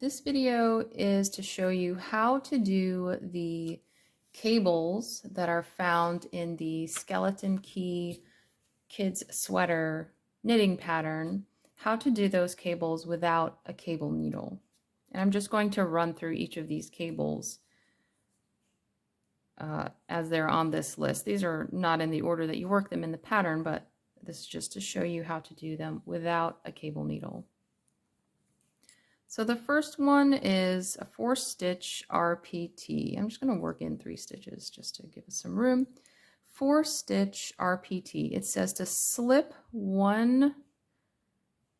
This video is to show you how to do the cables that are found in the Skeleton Key Kids Sweater knitting pattern, how to do those cables without a cable needle. And I'm just going to run through each of these cables as they're on this list. These are not in the order that you work them in the pattern, but this is just to show you how to do them without a cable needle. So the first one is a 4-stitch RPT. I'm just going to work in 3 stitches just to give us some room. 4-stitch RPT. It says to slip 1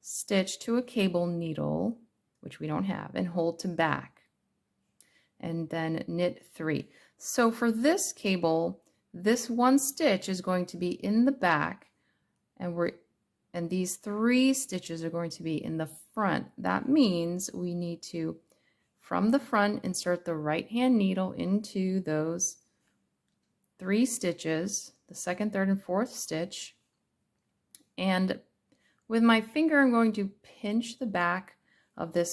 stitch to a cable needle, which we don't have, and hold to back. And then knit 3. So for this cable, this 1 stitch is going to be in the back, and these 3 stitches are going to be in the front. That means we need to, from the front, insert the right hand needle into those 3 stitches, the 2nd, 3rd, and 4th stitch. And with my finger, I'm going to pinch the back of the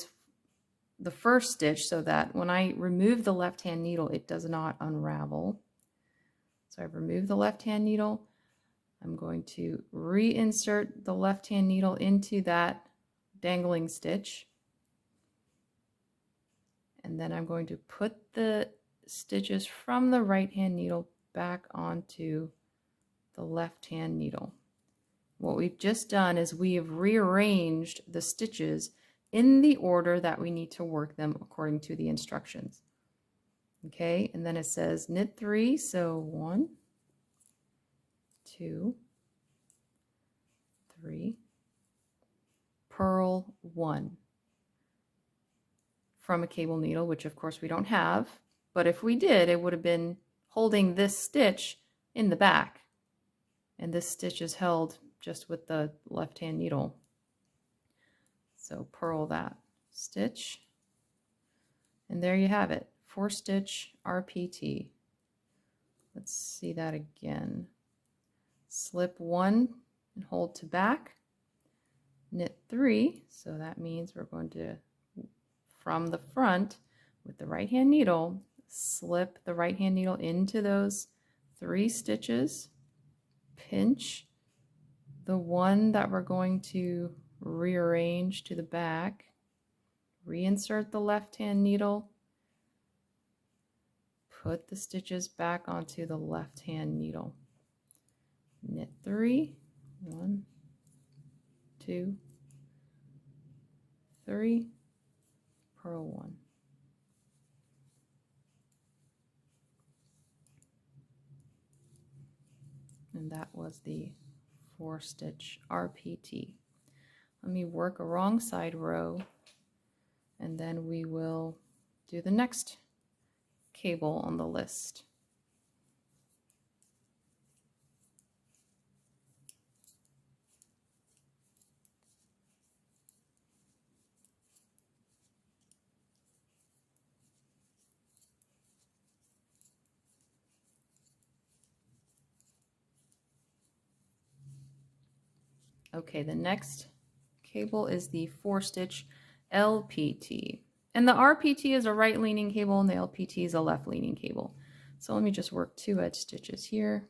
1st stitch so that when I remove the left hand needle, it does not unravel. So I've removed the left hand needle. I'm going to reinsert the left hand needle into that dangling stitch. And then I'm going to put the stitches from the right hand needle back onto the left hand needle. What we've just done is we have rearranged the stitches in the order that we need to work them according to the instructions. Okay, and then it says knit 3, so 1, 2, 3, purl 1 from a cable needle, which of course we don't have, but if we did, it would have been holding this stitch in the back, and this stitch is held just with the left hand needle. So purl that stitch, and there you have it, 4-stitch RPT. Let's see that again. Slip 1 and hold to back, knit 3, so that means we're going to, from the front with the right hand needle, slip the right hand needle into those 3 stitches, pinch the one that we're going to rearrange to the back, reinsert the left hand needle, put the stitches back onto the left hand needle, knit 3, 1, 2, 3, purl 1. And that was the 4-stitch RPT. Let me work a wrong side row, and then we will do the next cable on the list. Okay, the next cable is the 4-stitch LPT. And the RPT is a right leaning cable and the LPT is a left leaning cable. So let me just work 2 edge stitches here.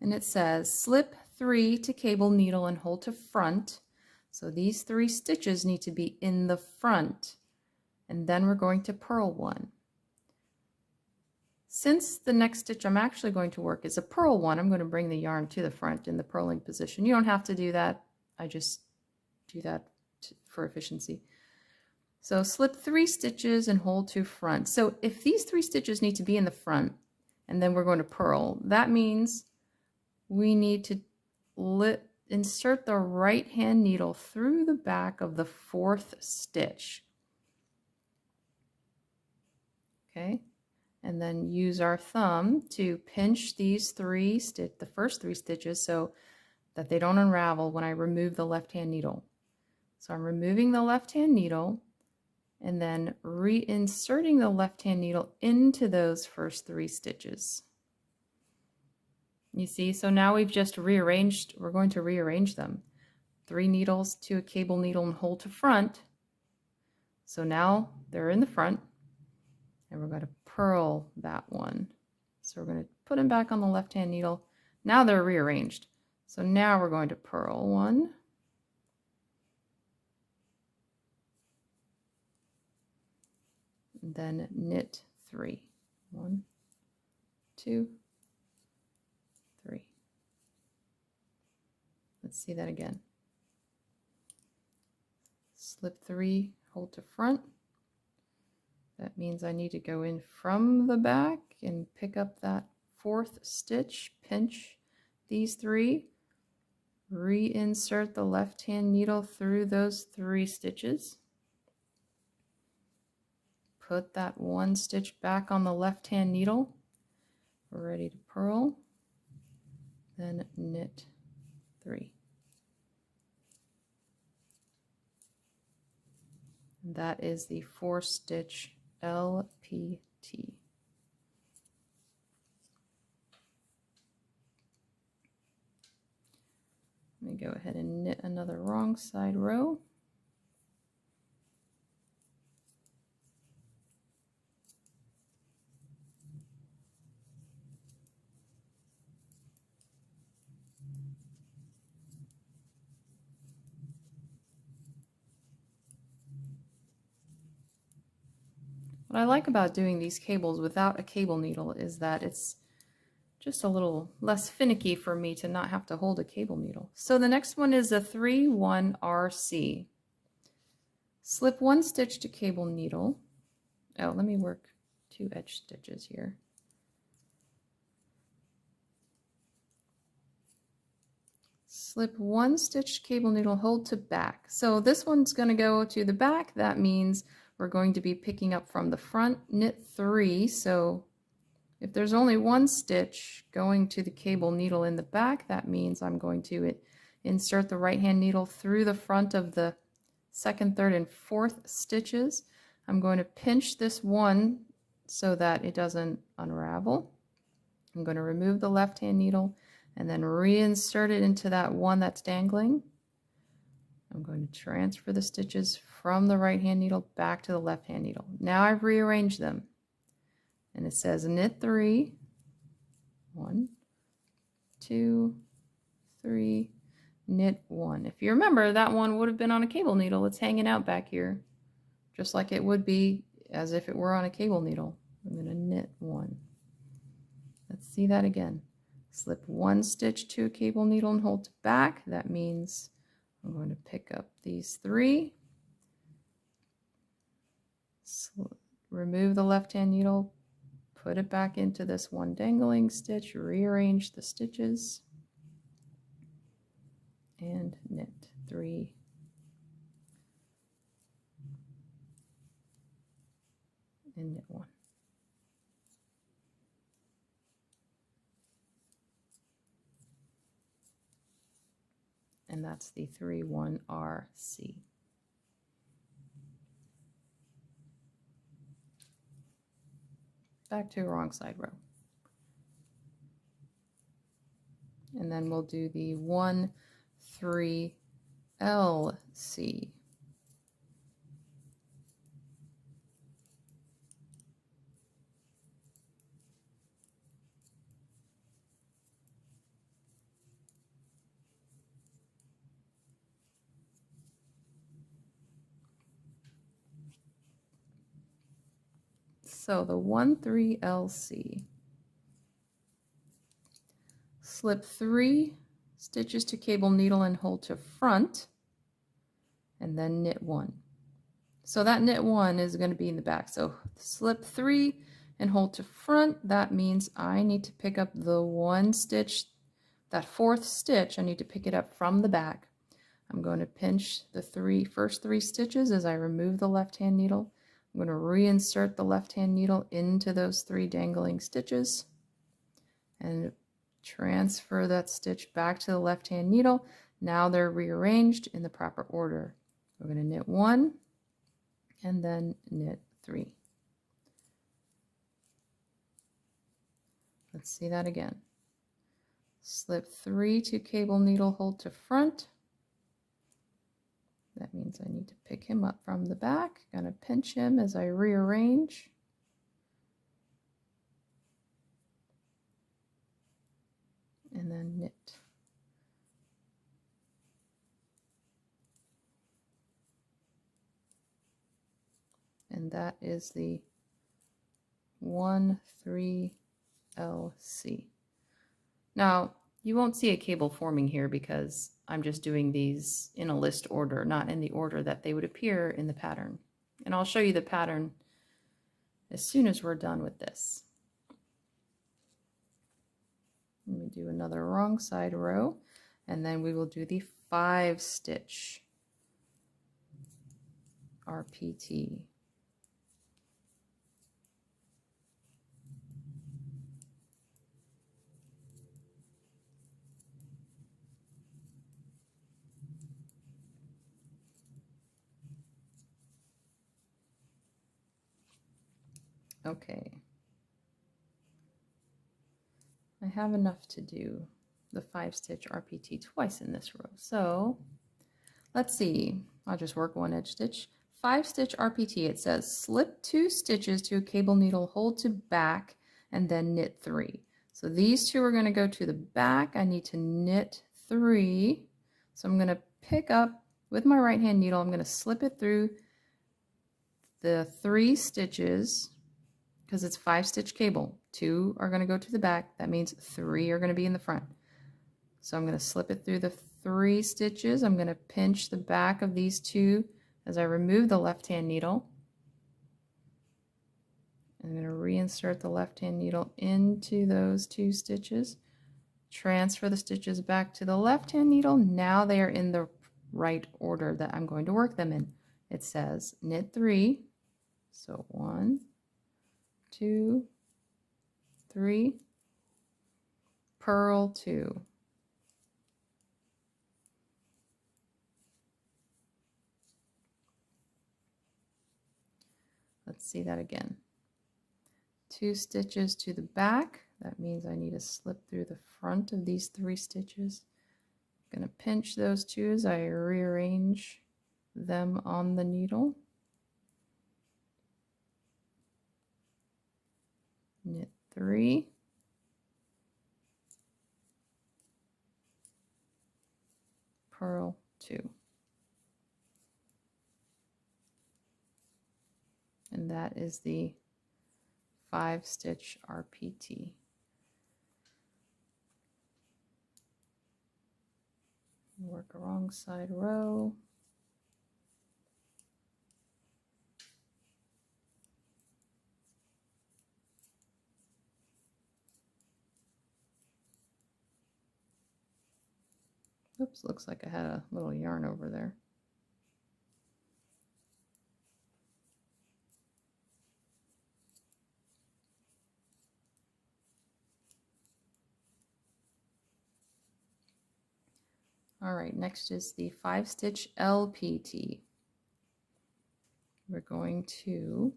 And it says slip 3 to cable needle and hold to front. So these 3 stitches need to be in the front. And then we're going to purl 1. Since the next stitch I'm actually going to work is a purl 1, I'm going to bring the yarn to the front in the purling position. You don't have to do that. I just do that for efficiency. So slip 3 stitches and hold to front. So if these 3 stitches need to be in the front and then we're going to purl, that means we need to insert the right hand needle through the back of the 4th stitch. Okay. And then use our thumb to pinch these the first 3 stitches so that they don't unravel when I remove the left hand needle. So I'm removing the left hand needle and then reinserting the left hand needle into those first 3 stitches. You see, so now we've just rearranged, we're going to rearrange them. 3 needles to a cable needle and hold to front, So now they're in the front, and we're going to purl that one. So we're going to put them back on the left-hand needle. Now they're rearranged. So now we're going to purl one, and then knit 3. 1, 2, 3. Let's see that again. Slip 3, hold to front. That means I need to go in from the back and pick up that 4th stitch, pinch these 3, reinsert the left-hand needle through those 3 stitches, put that 1 stitch back on the left-hand needle, we're ready to purl, then knit 3. And that is the 4-stitch LPT. Let me go ahead and knit another wrong side row. What I like about doing these cables without a cable needle is that it's just a little less finicky for me to not have to hold a cable needle. So the next one is a 3-1-RC. Slip 1 stitch to cable needle. Oh, let me work 2 edge stitches here. Slip 1 stitch to cable needle, hold to back. So this one's going to go to the back. That means we're going to be picking up from the front, knit 3. So if there's only 1 stitch going to the cable needle in the back, that means I'm going to insert the right-hand needle through the front of the 2nd, 3rd, and 4th stitches. I'm going to pinch this one so that it doesn't unravel. I'm going to remove the left-hand needle and then reinsert it into that one that's dangling. I'm going to transfer the stitches from the right-hand needle back to the left-hand needle. Now I've rearranged them. And it says knit 3, 1, 2, 3, knit 1. If you remember, that one would have been on a cable needle. It's hanging out back here, just like it would be as if it were on a cable needle. I'm going to knit 1. Let's see that again. Slip 1 stitch to a cable needle and hold to back. That means I'm going to pick up these 3, remove the left-hand needle, put it back into this one dangling stitch, rearrange the stitches, and knit 3. And knit 1. And that's the 3-1-RC. Back to a wrong side row. And then we'll do the 1-3-LC. So the 1-3-LC. Slip 3 stitches to cable needle and hold to front, and then knit 1. So that knit 1 is going to be in the back. So slip 3 and hold to front. That means I need to pick up the 1 stitch, that 4th stitch, I need to pick it up from the back. I'm going to pinch the first 3 stitches as I remove the left-hand needle. I'm going to reinsert the left-hand needle into those 3 dangling stitches and transfer that stitch back to the left-hand needle. Now they're rearranged in the proper order. We're going to knit 1 and then knit 3. Let's see that again. Slip 3 to cable needle, hold to front, That means I need to pick him up from the back. Gonna pinch him as I rearrange. And then knit. And that is the 1-3-LC. Now, you won't see a cable forming here because I'm just doing these in a list order, not in the order that they would appear in the pattern. And I'll show you the pattern as soon as we're done with this. Let me do another wrong side row, and then we will do the 5-stitch RPT. Okay. I have enough to do the 5-stitch RPT twice in this row. So let's see. I'll just work 1 edge stitch. 5-stitch RPT. It says slip 2 stitches to a cable needle, hold to back, and then knit 3. So these 2 are going to go to the back. I need to knit 3. So I'm going to pick up with my right hand needle. I'm going to slip it through the 3 stitches because it's 5-stitch cable. 2 are going to go to the back. That means 3 are going to be in the front. So I'm going to slip it through the 3 stitches. I'm going to pinch the back of these 2 as I remove the left hand needle. I'm going to reinsert the left hand needle into those 2 stitches. Transfer the stitches back to the left hand needle. Now they are in the right order that I'm going to work them in. It says knit 3. So 1, 2, 3, purl 2. Let's see that again. 2 stitches to the back. That means I need to slip through the front of these 3 stitches. I'm going to pinch those 2 as I rearrange them on the needle. Knit 3. Purl 2. And that is the 5-stitch RPT. Work a wrong side row. Oops, looks like I had a little yarn over there. All right, next is the 5-stitch LPT. We're going to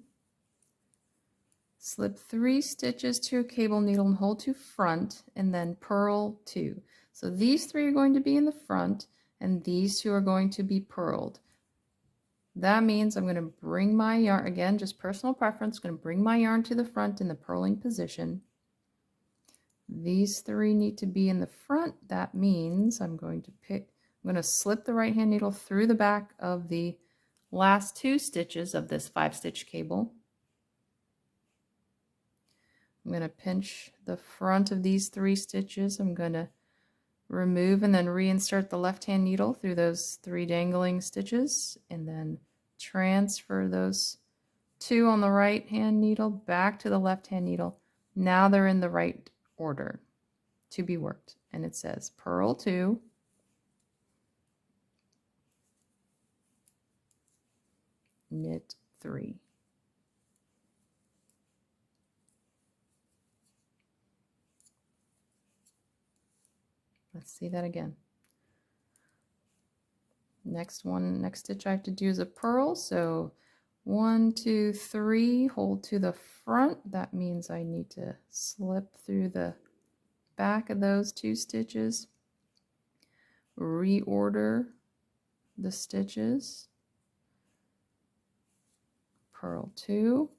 slip 3 stitches to a cable needle and hold to front, and then purl 2. So these 3 are going to be in the front, and these 2 are going to be purled. That means I'm going to bring my yarn, again, just personal preference, going to bring my yarn to the front in the purling position. These 3 need to be in the front. That means I'm going to slip the right hand needle through the back of the last 2 stitches of this 5-stitch cable. I'm going to pinch the front of these 3 stitches. I'm going to remove and then reinsert the left hand needle through those 3 dangling stitches, and then transfer those 2 on the right hand needle back to the left hand needle. Now they're in the right order to be worked, and it says purl 2, knit 3. Let's see that again. Next stitch I have to do is a purl. So 1, 2, 3, hold to the front. That means I need to slip through the back of those 2 stitches, reorder the stitches, purl 2,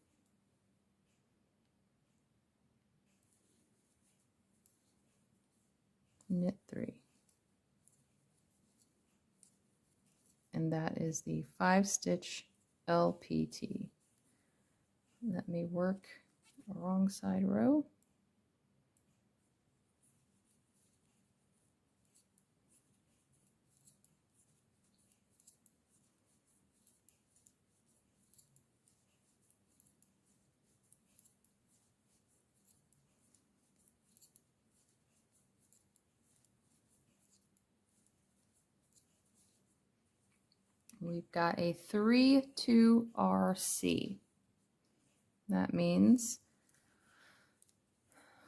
knit 3. And that is the 5-stitch LPT. Let me work a wrong side row. We've got a 3-2 RC. That means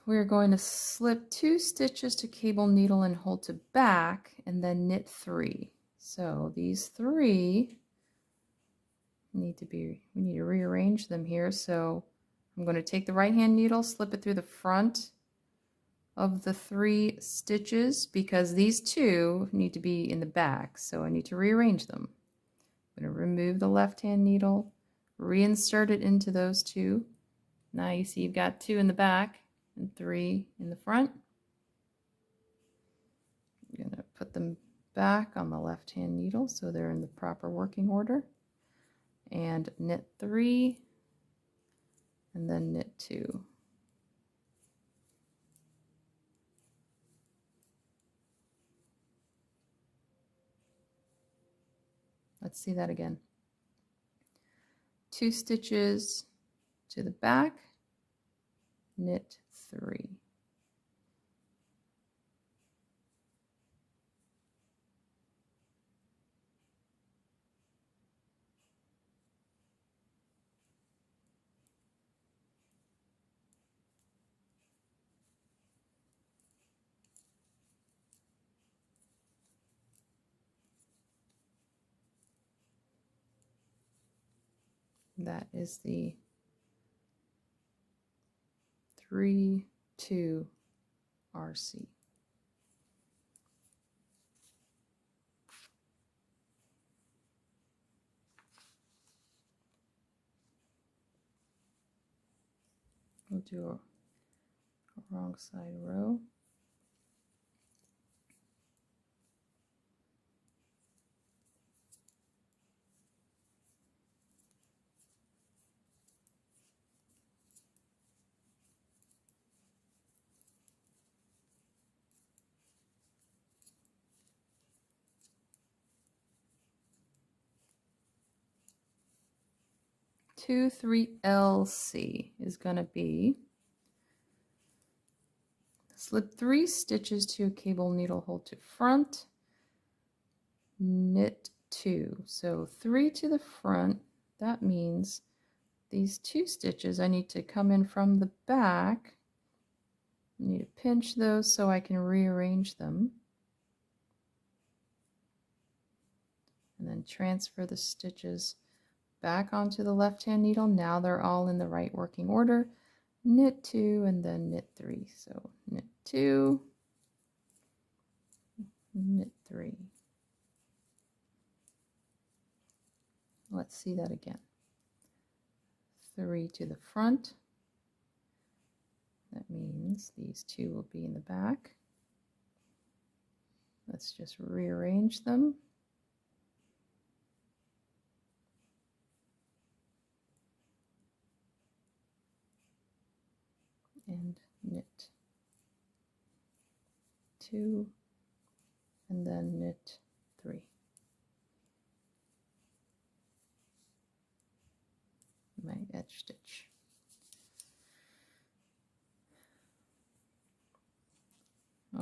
we're going to slip 2 stitches to cable needle and hold to back and then knit 3. So these 3 we need to rearrange them here. So I'm going to take the right hand needle, slip it through the front of the 3 stitches because these 2 need to be in the back. So I need to rearrange them. I'm going to remove the left hand needle, reinsert it into those 2. Now you see you've got 2 in the back and 3 in the front. I'm going to put them back on the left hand needle so they're in the proper working order. And knit 3 and then knit 2. Let's see that again. 2 stitches to the back, knit 3. That is the 3-2 RC. We'll do a wrong side row. Two, 3 LC is going to be slip 3 stitches to a cable needle, hold to front, knit 2. So 3 to the front. That means these 2 stitches I need to come in from the back. I need to pinch those so I can rearrange them. And then transfer the stitches back onto the left hand needle. Now they're all in the right working order. Knit 2 and then knit 3. So knit 2, knit 3. Let's see that again. 3 to the front. That means these 2 will be in the back. Let's just rearrange them. And knit 2 and then knit 3. My edge stitch.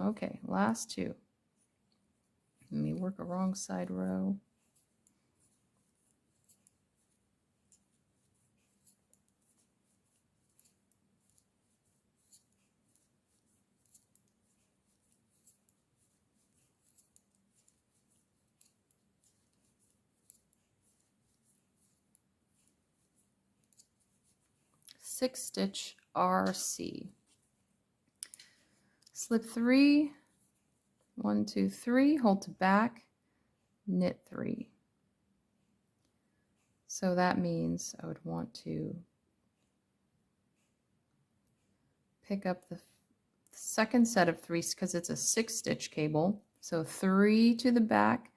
Okay, last 2. Let me work a wrong side row. Six-stitch RC. Slip 3, 1, 2, 3, hold to back, knit 3. So that means I would want to pick up the second set of 3 because it's a 6-stitch cable. So 3 to the back.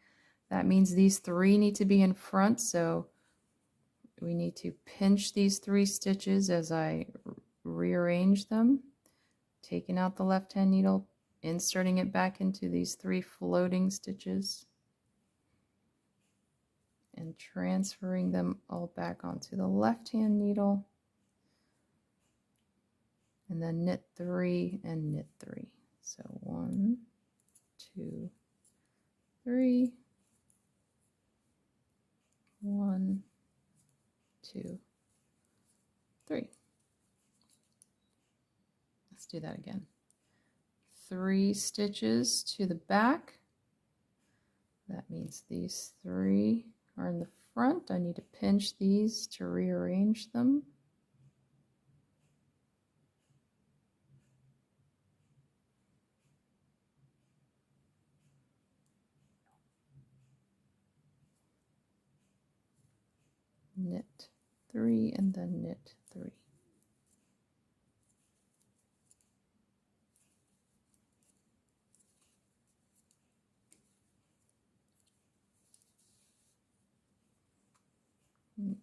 That means these 3 need to be in front. So we need to pinch these 3 stitches as I rearrange them, taking out the left-hand needle, inserting it back into these 3 floating stitches, and transferring them all back onto the left-hand needle, and then knit 3 and knit 3. So 1, 2, 3, 1, 2, 3. Let's do that again. 3 stitches to the back. That means these 3 are in the front. I need to pinch these to rearrange them. Knit 3 and then knit 3.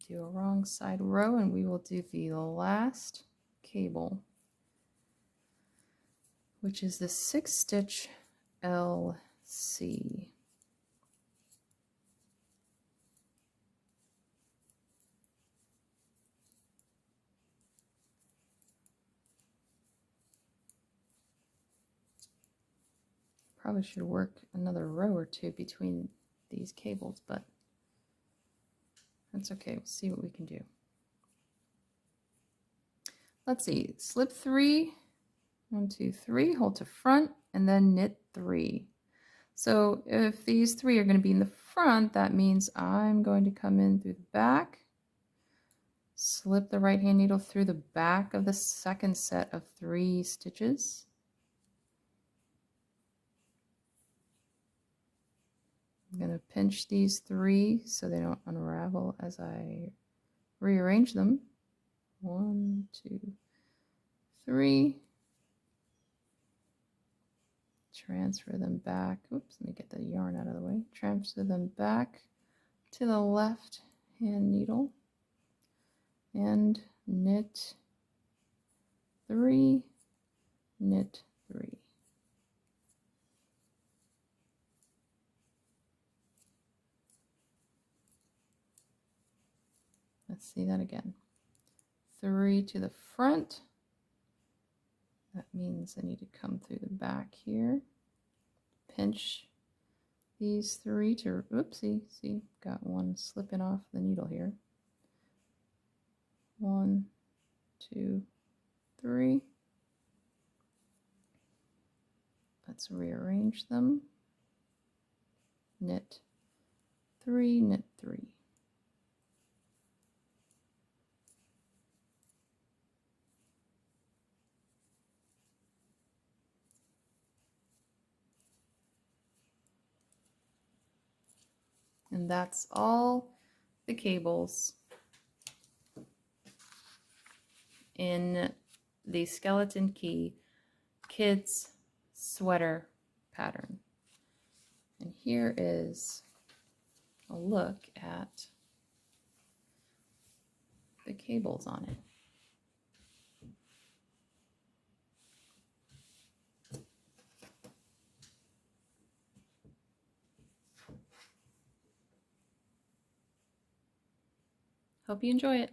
Do a wrong side row and we will do the last cable, which is the 6-stitch LC. Probably should work another row or 2 between these cables, but that's okay. We'll see what we can do. Let's see. Slip 3, 1, 2, 3, hold to front, and then knit 3. So if these 3 are going to be in the front, that means I'm going to come in through the back, slip the right hand needle through the back of the second set of 3 stitches. I'm going to pinch these 3 so they don't unravel as I rearrange them. 1, 2, 3. Transfer them back. Oops, let me get the yarn out of the way. Transfer them back to the left hand needle and knit 3, knit 3. Let's see that again. 3 to the front. That means I need to come through the back here. Pinch these 3 to, oopsie, see, got one slipping off the needle here. 1, 2, 3. Let's rearrange them. Knit 3, knit 3. And that's all the cables in the Skeleton Key Kids Sweater pattern. And here is a look at the cables on it. Hope you enjoy it.